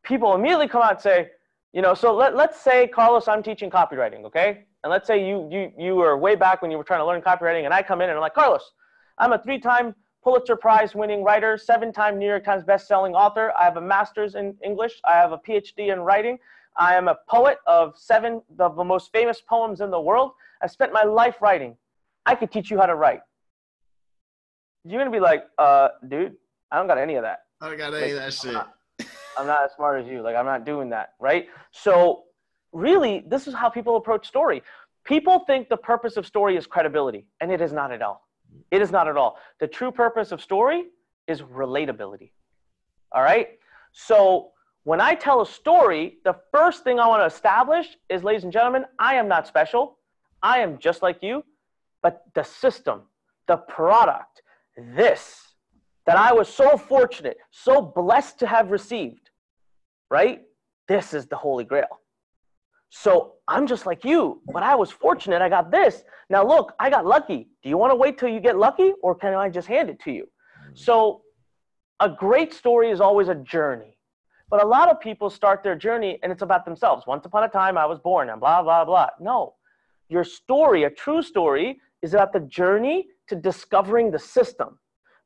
People immediately come out and say, you know, so let's say, Carlos, I'm teaching copywriting, okay? And let's say you were way back when you were trying to learn copywriting, and I come in and I'm like, Carlos, I'm a 3-time Pulitzer Prize winning writer, 7-time New York Times best-selling author. I have a master's in English. I have a PhD in writing. I am a poet of 7 of the most famous poems in the world. I've spent my life writing. I could teach you how to write. You're going to be like, dude, I don't got any of that. I don't got any of that shit. I'm not as smart as you. Like, I'm not doing that, right? So really, this is how people approach story. People think the purpose of story is credibility, and it is not at all. It is not at all. The true purpose of story is relatability. All right? So when I tell a story, the first thing I want to establish is, ladies and gentlemen, I am not special. I am just like you. But the system, the product, this, that I was so fortunate, so blessed to have received, right? This is the Holy Grail. So I'm just like you, but I was fortunate. I got this. Now look, I got lucky. Do you want to wait till you get lucky, or can I just hand it to you? So a great story is always a journey. But a lot of people start their journey and it's about themselves. Once upon a time, I was born and blah, blah, blah. No, your story, a true story, is about the journey to discovering the system.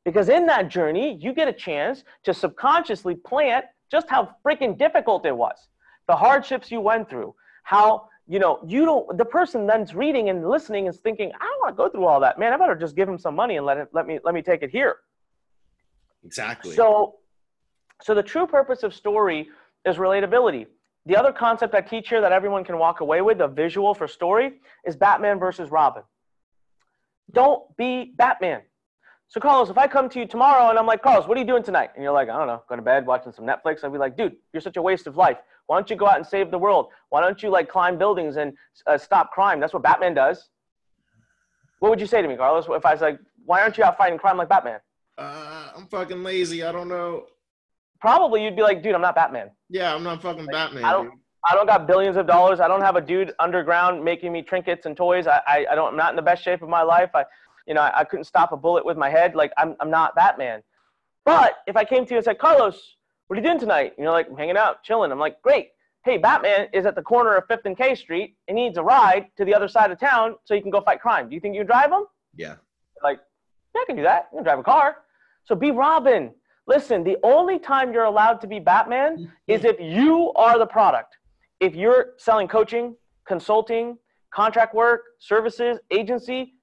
Because in that journey, you get a chance to subconsciously plant just how freaking difficult it was. The hardships you went through, how, the person then's reading and listening is thinking, I don't want to go through all that, man. I better just give him some money and let me take it here. Exactly. So the true purpose of story is relatability. The other concept I teach here that everyone can walk away with, a visual for story, is Batman versus Robin. Don't be Batman. So Carlos, if I come to you tomorrow and I'm like, Carlos, what are you doing tonight? And you're like, I don't know, go to bed, watching some Netflix. I'd be like, dude, you're such a waste of life. Why don't you go out and save the world? Why don't you climb buildings and stop crime? That's what Batman does. What would you say to me, Carlos? If I was like, why aren't you out fighting crime like Batman? I'm fucking lazy. I don't know. Probably you'd be like, dude, I'm not Batman. Yeah, I'm not fucking Batman. I don't got billions of dollars. I don't have a dude underground making me trinkets and toys. I'm not in the best shape of my life. I couldn't stop a bullet with my head. I'm not Batman. But if I came to you and said, Carlos, what are you doing tonight? And you're like, I'm hanging out, chilling. I'm like, great. Hey, Batman is at the corner of 5th and K Street and needs a ride to the other side of town so he can go fight crime. Do you think you can drive him? Yeah. Yeah, I can do that. You can drive a car. So be Robin. Listen, the only time you're allowed to be Batman is if you are the product. If you're selling coaching, consulting, contract work, services, agency,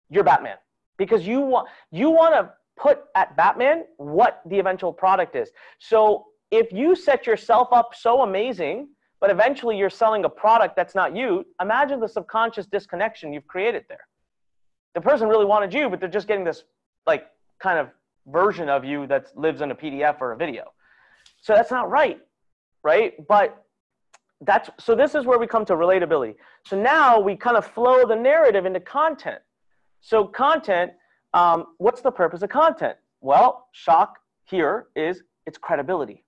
you're Batman. Because you want to put at Batman what the eventual product is. So if you set yourself up so amazing, but eventually you're selling a product that's not you, imagine the subconscious disconnection you've created there. The person really wanted you, but they're just getting this kind of version of you that lives in a PDF or a video. So that's not right? But so this is where we come to relatability. So now we kind of flow the narrative into content. So content, what's the purpose of content? Well, shock here is its credibility.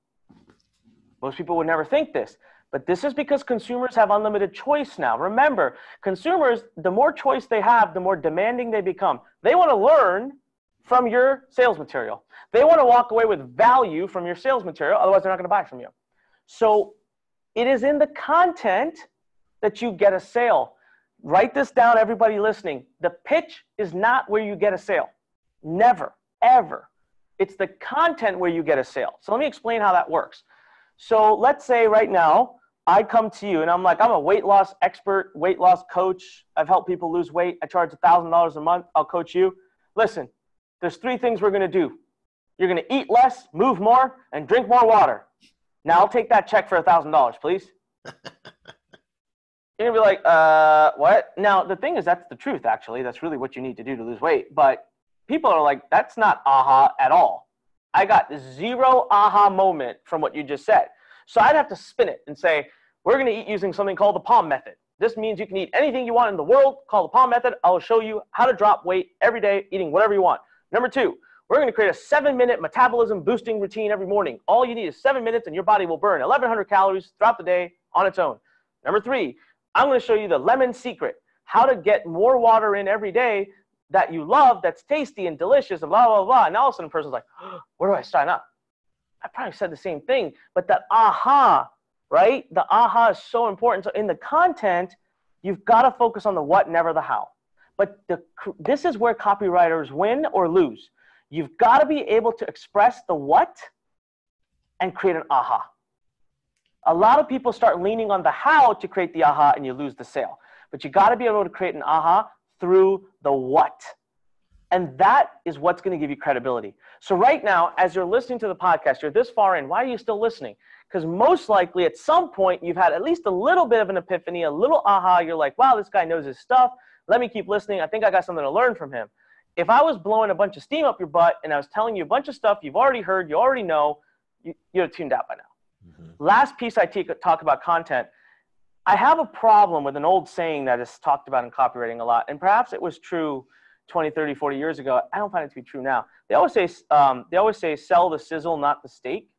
Most people would never think this, but this is because consumers have unlimited choice now. Remember, consumers, the more choice they have, the more demanding they become. They want to learn from your sales material. They want to walk away with value from your sales material, otherwise they're not going to buy from you. So it is in the content that you get a sale. Write this down, everybody listening. The pitch is not where you get a sale. Never, ever. It's the content where you get a sale. So let me explain how that works. So let's say right now, I come to you and I'm like, I'm a weight loss expert, weight loss coach. I've helped people lose weight. I charge $1,000 a month. I'll coach you. Listen, there's 3 things we're going to do. You're going to eat less, move more, and drink more water. Now I'll take that check for $1,000, please. You're going to be like, what? Now, the thing is, that's the truth, actually. That's really what you need to do to lose weight. But people are like, that's not aha at all. I got 0 aha moment from what you just said. So I'd have to spin it and say, we're going to eat using something called the PALM method. This means you can eat anything you want in the world, called the PALM method. I'll show you how to drop weight every day, eating whatever you want. Number 2, we're going to create a 7-minute metabolism boosting routine every morning. All you need is 7 minutes and your body will burn 1,100 calories throughout the day on its own. Number 3, I'm going to show you the lemon secret, how to get more water in every day that you love, that's tasty and delicious and blah, blah, blah. And all of a sudden, a person's like, oh, where do I sign up? I probably said the same thing, but that aha, right? The aha is so important. So in the content, you've got to focus on the what, never the how. But this is where copywriters win or lose. You've got to be able to express the what and create an aha. A lot of people start leaning on the how to create the aha and you lose the sale. But you got to be able to create an aha through the what. And that is what's going to give you credibility. So right now, as you're listening to the podcast, you're this far in, why are you still listening? Because most likely at some point you've had at least a little bit of an epiphany, a little aha. You're like, wow, this guy knows his stuff. Let me keep listening. I think I got something to learn from him. If I was blowing a bunch of steam up your butt and I was telling you a bunch of stuff you've already heard, you already know, you'd have tuned out by now. Last piece I talk about content. I have a problem with an old saying that is talked about in copywriting a lot, and perhaps it was true 20, 30, 40 years ago. I don't find it to be true now. They always say sell the sizzle, not the steak.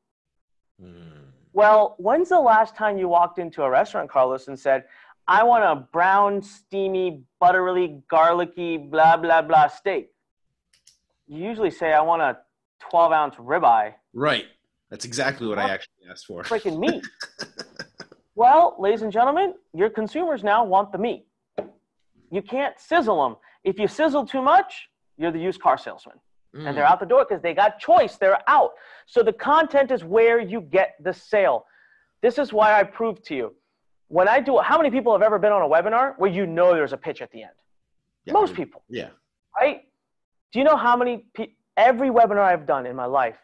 Well, when's the last time you walked into a restaurant, Carlos, and said, I want a brown, steamy, buttery, garlicky, blah, blah, blah steak? You usually say, I want a 12-ounce ribeye. Right. That's exactly what I actually asked for. Freaking meat. Well, ladies and gentlemen, your consumers now want the meat. You can't sizzle them. If you sizzle too much, you're the used car salesman. And they're out the door because they got choice. They're out. So the content is where you get the sale. This is why I proved to you. When I do, how many people have ever been on a webinar where you know there's a pitch at the end? Yeah, most people. Yeah. Right? Do you know how many every webinar I've done in my life,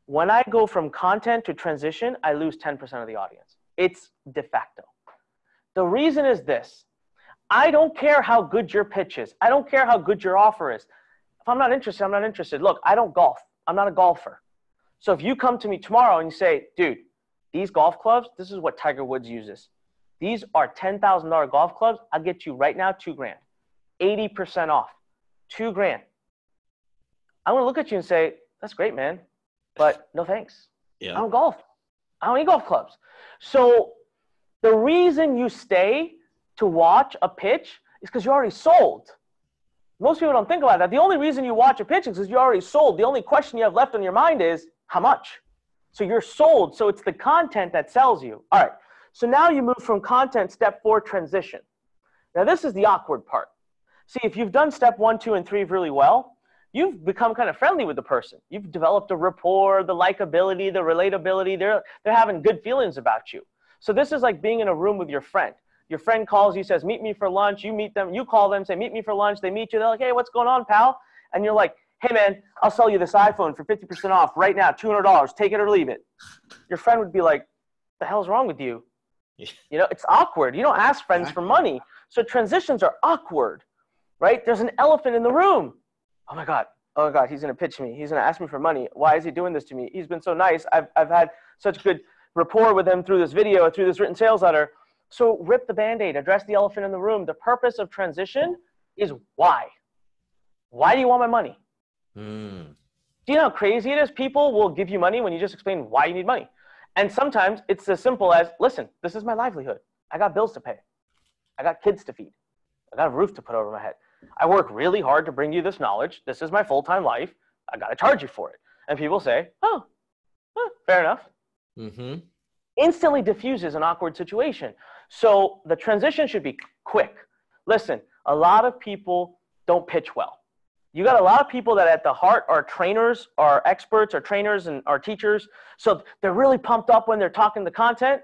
when I go from content to transition, I lose 10% of the audience. It's de facto. The reason is this. I don't care how good your pitch is. I don't care how good your offer is. If I'm not interested, I'm not interested. Look, I don't golf. I'm not a golfer. So if you come to me tomorrow and you say, dude, these golf clubs, this is what Tiger Woods uses. These are $10,000 golf clubs. I'll get you right now $2,000, 80% off, $2,000. I'm going to look at you and say, that's great, man, but no thanks. Yeah. I don't golf. I don't need golf clubs. So the reason you stay to watch a pitch is because you're already sold. Most people don't think about that. The only reason you watch a pitch is because you're already sold. The only question you have left on your mind is how much? So you're sold. So it's the content that sells you. All right. So now you move from content, step 4, transition. Now this is the awkward part. See, if you've done step 1, 2, and 3 really well, you've become kind of friendly with the person. You've developed a rapport, the likability, the relatability. They're having good feelings about you. So this is like being in a room with your friend. Your friend calls you, says, meet me for lunch. You meet them. You call them, say, meet me for lunch. They meet you. They're like, hey, what's going on, pal? And you're like, hey, man, I'll sell you this iPhone for 50% off right now, $200. Take it or leave it. Your friend would be like, the hell's wrong with you? You know, it's awkward. You don't ask friends for money. So transitions are awkward, right? There's an elephant in the room. Oh my God, he's going to pitch me. He's going to ask me for money. Why is he doing this to me? He's been so nice. I've had such good rapport with him through this video, through this written sales letter. So rip the Band-Aid, address the elephant in the room. The purpose of transition is why. Why do you want my money? Do you know how crazy it is? People will give you money when you just explain why you need money. And sometimes it's as simple as, listen, this is my livelihood. I got bills to pay. I got kids to feed. I got a roof to put over my head. I work really hard to bring you this knowledge. This is my full-time life. I got to charge you for it. And people say, oh, fair enough. Mm-hmm. Instantly diffuses an awkward situation. So the transition should be quick. Listen, a lot of people don't pitch well. You got a lot of people that at the heart are trainers, are experts, are trainers, and are teachers. So they're really pumped up when they're talking the content.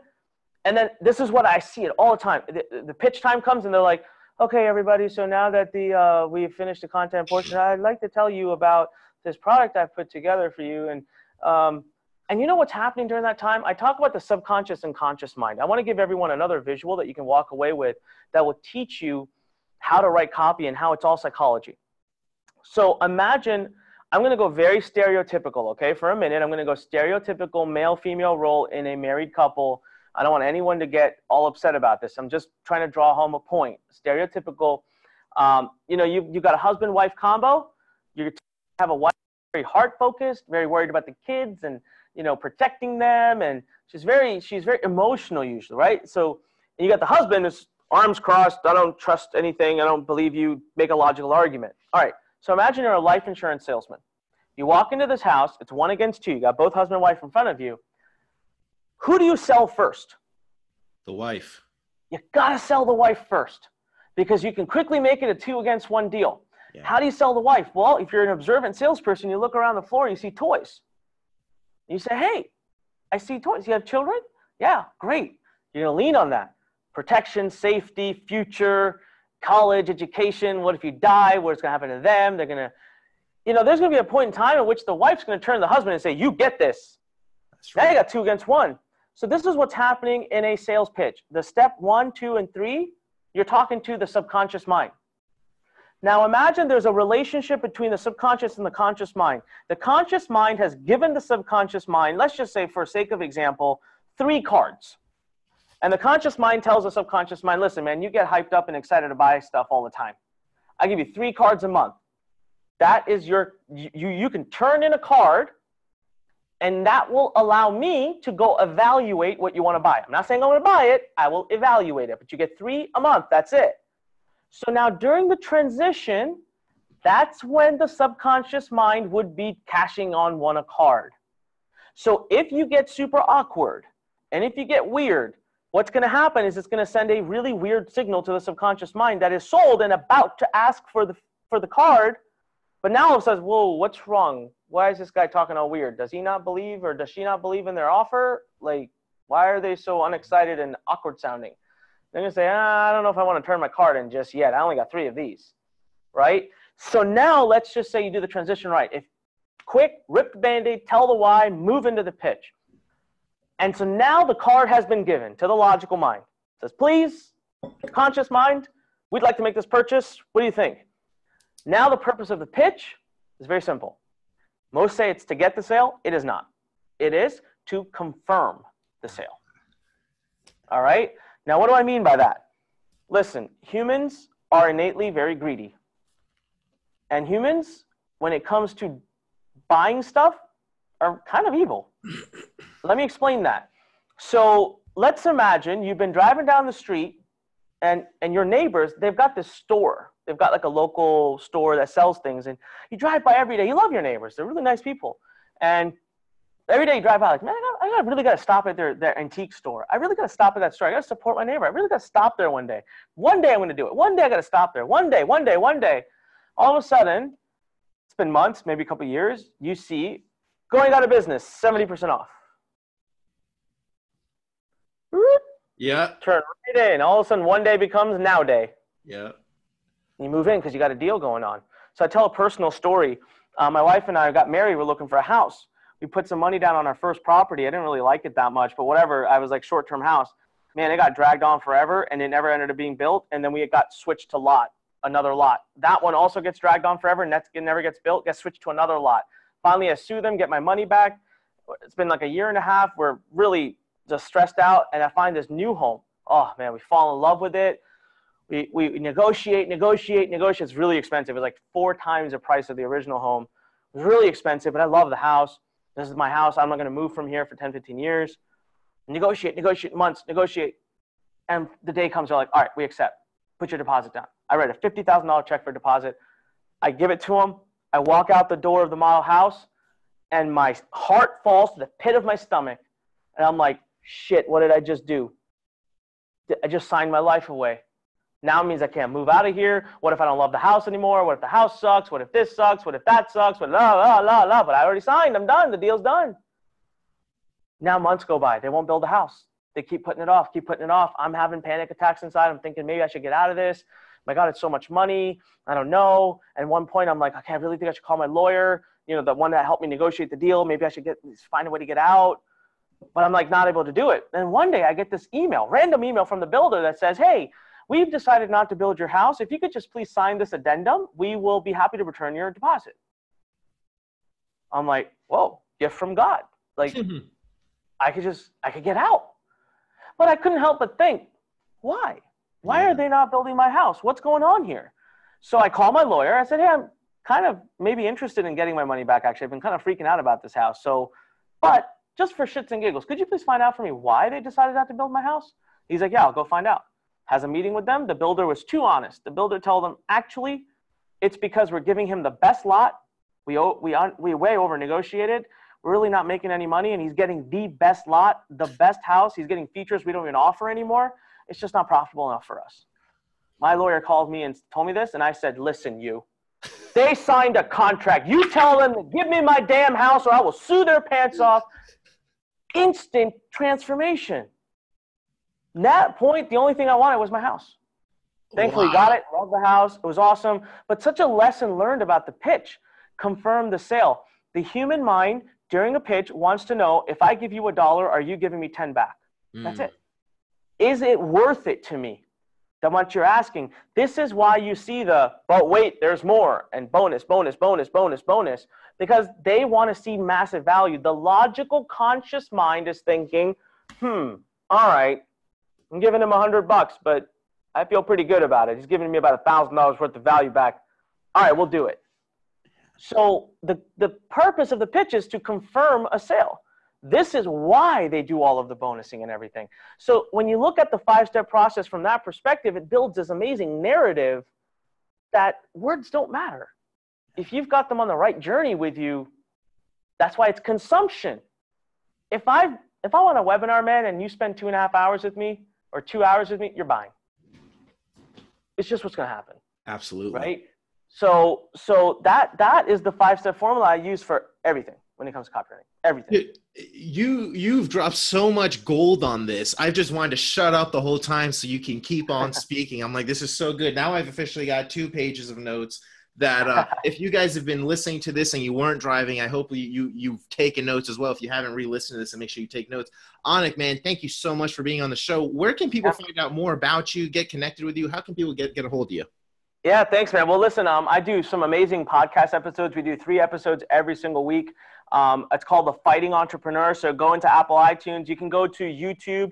And then this is what I see it all the time. The pitch time comes and they're like, okay, everybody, so now that we've finished the content portion, I'd like to tell you about this product I've put together for you. And you know what's happening during that time? I talk about the subconscious and conscious mind. I want to give everyone another visual that you can walk away with that will teach you how to write copy and how it's all psychology. So imagine, I'm going to go very stereotypical, okay? For a minute, I'm going to go stereotypical male-female role in a married couple. I don't want anyone to get all upset about this. I'm just trying to draw home a point. Stereotypical, you know, you got a husband-wife combo. You have a wife very heart-focused, very worried about the kids and, you know, protecting them. And she's very emotional usually, right? So you got the husband who's arms crossed. I don't trust anything. I don't believe you. Make a logical argument. All right. So imagine you're a life insurance salesman. You walk into this house. It's 1 against 2. You got both husband and wife in front of you. Who do you sell first? The wife. You got to sell the wife first because you can quickly make it a 2 against 1 deal. Yeah. How do you sell the wife? Well, if you're an observant salesperson, you look around the floor, you see toys. You say, hey, I see toys. You have children? Yeah, great. You're going to lean on that. Protection, safety, future, college, education. What if you die? What's going to happen to them? They're going to, you know, there's going to be a point in time in which the wife's going to turn to the husband and say, you get this. That's right. Now you got 2 against 1. So this is what's happening in a sales pitch. The step 1, 2, and 3, you're talking to the subconscious mind. Now imagine there's a relationship between the subconscious and the conscious mind. The conscious mind has given the subconscious mind, let's just say for sake of example, 3 cards. And the conscious mind tells the subconscious mind, listen, man, you get hyped up and excited to buy stuff all the time. I give you 3 cards a month. That is you can turn in a card and that will allow me to go evaluate what you want to buy. I'm not saying I'm going to buy it. I will evaluate it, but you get 3 a month. That's it. So now during the transition, that's when the subconscious mind would be cashing on a card. So if you get super awkward and if you get weird, what's going to happen is it's going to send a really weird signal to the subconscious mind that is sold and about to ask for the card. But now it says, whoa, what's wrong? Why is this guy talking all weird? Does he not believe or does she not believe in their offer? Like, why are they so unexcited and awkward sounding? They're going to say, I don't know if I want to turn my card in just yet. I only got 3 of these, right? So now let's just say you do the transition right. If quick, rip the Band-Aid, tell the why, move into the pitch. And so now the card has been given to the logical mind. It says, please, conscious mind, we'd like to make this purchase. What do you think? Now the purpose of the pitch is very simple. Most say it's to get the sale. It is not. It is to confirm the sale. All right? Now, what do I mean by that? Listen, humans are innately very greedy. And humans, when it comes to buying stuff, are kind of evil. Let me explain that. So let's imagine you've been driving down the street and your neighbors, they've got this store. They've got like a local store that sells things. And you drive by every day. You love your neighbors. They're really nice people. And every day you drive by like, man, I really got to stop at their antique store. I really got to stop at that store. I got to support my neighbor. I really got to stop there one day. One day I'm going to do it. One day I got to stop there. One day. All of a sudden, it's been months, maybe a couple of years, you see, going out of business, 70% off. Yeah. Turn right in. All of a sudden, one day becomes now day. Yeah. You move in because you got a deal going on. So I tell a personal story. My wife and I got married. We're looking for a house. We put some money down on our first property. I didn't really like it that much, but whatever. I was like short-term house. Man, it got dragged on forever, and it never ended up being built. And then we got switched to another lot. That one also gets dragged on forever, and it never gets built. Gets switched to another lot. Finally, I sue them, get my money back. It's been like a year and a half. We're really just stressed out, and I find this new home. Oh, man, we fall in love with it. We negotiate. It's really expensive. It's like 4 times the price of the original home. It was really expensive, but I love the house. This is my house. I'm not going to move from here for 10, 15 years. negotiate months, negotiate. And the day comes, they're like, all right, we accept. Put your deposit down. I write a $50,000 check for deposit. I give it to them. I walk out the door of the model house, and my heart falls to the pit of my stomach. And I'm like, shit, what did I just do? I just signed my life away. Now it means I can't move out of here. What if I don't love the house anymore? What if the house sucks? What if this sucks? What if that sucks? What, la, la, la, la. But I already signed. I'm done. The deal's done. Now months go by. They won't build a house. They keep putting it off, keep putting it off. I'm having panic attacks inside. I'm thinking maybe I should get out of this. My God, it's so much money. I don't know. And at one point I'm like, okay, I really think I should call my lawyer, you know, the one that helped me negotiate the deal. Maybe I should find a way to get out. But I'm like not able to do it. And one day I get this email, random email from the builder that says, hey, we've decided not to build your house. If you could just please sign this addendum, we will be happy to return your deposit. I'm like, whoa, gift from God. Like I could get out. But I couldn't help but think, why? Why are they not building my house? What's going on here? So I called my lawyer. I said, hey, I'm kind of maybe interested in getting my money back. Actually, I've been kind of freaking out about this house. So, but just for shits and giggles, could you please find out for me why they decided not to build my house? He's like, yeah, I'll go find out. Has a meeting with them. The builder was too honest. The builder told them, actually, it's because we're giving him the best lot. We way over negotiated. We're really not making any money, and he's getting the best lot, the best house. He's getting features we don't even offer anymore. It's just not profitable enough for us. My lawyer called me and told me this, and I said, listen, they signed a contract. You tell them to give me my damn house or I will sue their pants off. Instant transformation. At that point, the only thing I wanted was my house. Thankfully, got it. Loved the house. It was awesome. But such a lesson learned about the pitch. Confirm the sale. The human mind during a pitch wants to know, if I give you $1, are you giving me 10 back? That's it. Is it worth it to me? That's what you're asking. This is why you see but wait, there's more, and bonus, bonus, bonus, bonus, bonus, because they want to see massive value. The logical conscious mind is thinking, all right, I'm giving him $100, but I feel pretty good about it. He's giving me about $1,000 worth of value back. All right, we'll do it. So the purpose of the pitch is to confirm a sale. This is why they do all of the bonusing and everything. So when you look at the 5-step process from that perspective, it builds this amazing narrative that words don't matter. If you've got them on the right journey with you, that's why it's consumption. If I want a webinar, man, and you spend 2.5 hours with me or 2 hours with me, you're buying. It's just what's going to happen. Absolutely. Right? So that is the 5-step formula I use for everything when it comes to copywriting. Everything. You've dropped so much gold on this. I just wanted to shut up the whole time so you can keep on speaking. I'm like, this is so good. Now I've officially got 2 pages of notes that if you guys have been listening to this and you weren't driving, I hope you've taken notes as well. If you haven't re-listened to this, and make sure you take notes. Anik, man, thank you so much for being on the show. Where can people find out more about you, get connected with you? How can people get a hold of you? Yeah, thanks, man. Well, listen, I do some amazing podcast episodes. We do 3 episodes every single week. It's called The Fighting Entrepreneur. So go into Apple iTunes. You can go to YouTube.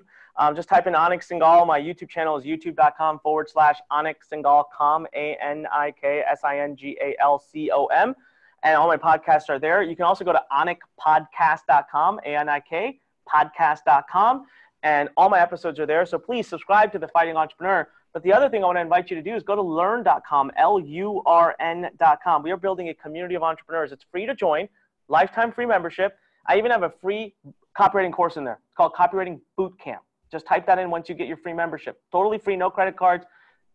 Just type in Anik Singal. My YouTube channel is youtube.com/Anik Singalcom, AnikSingalcom. And all my podcasts are there. You can also go to anikpodcast.com, ANIK podcast.com. And all my episodes are there. So please subscribe to The Fighting Entrepreneur. But the other thing I want to invite you to do is go to learn.com, LURN.com. We are building a community of entrepreneurs. It's free to join, lifetime free membership. I even have a free copywriting course in there. It's called Copywriting Bootcamp. Just type that in once you get your free membership. Totally free, no credit cards,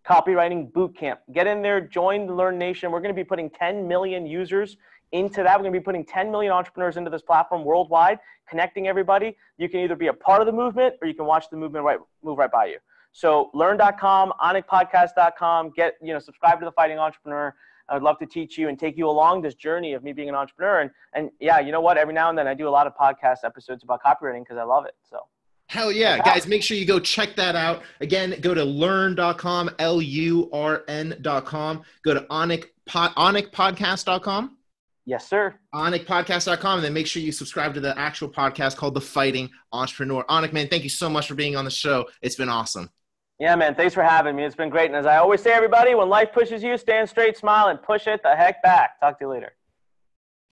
Copywriting Bootcamp. Get in there, join the Learn Nation. We're going to be putting 10 million users into that. We're going to be putting 10 million entrepreneurs into this platform worldwide, connecting everybody. You can either be a part of the movement or you can watch the movement move right by you. So learn.com, anikpodcast.com, subscribe to The Fighting Entrepreneur. I would love to teach you and take you along this journey of me being an entrepreneur. And yeah, you know what? Every now and then I do a lot of podcast episodes about copywriting because I love it. So hell yeah. Guys, make sure you go check that out. Again, go to learn.com, LURN.com. Go to anikpodcast.com. Yes, sir. anikpodcast.com. And then make sure you subscribe to the actual podcast called The Fighting Entrepreneur. Anik, man, thank you so much for being on the show. It's been awesome. Yeah, man. Thanks for having me. It's been great. And as I always say, everybody, when life pushes you, stand straight, smile, and push it the heck back. Talk to you later.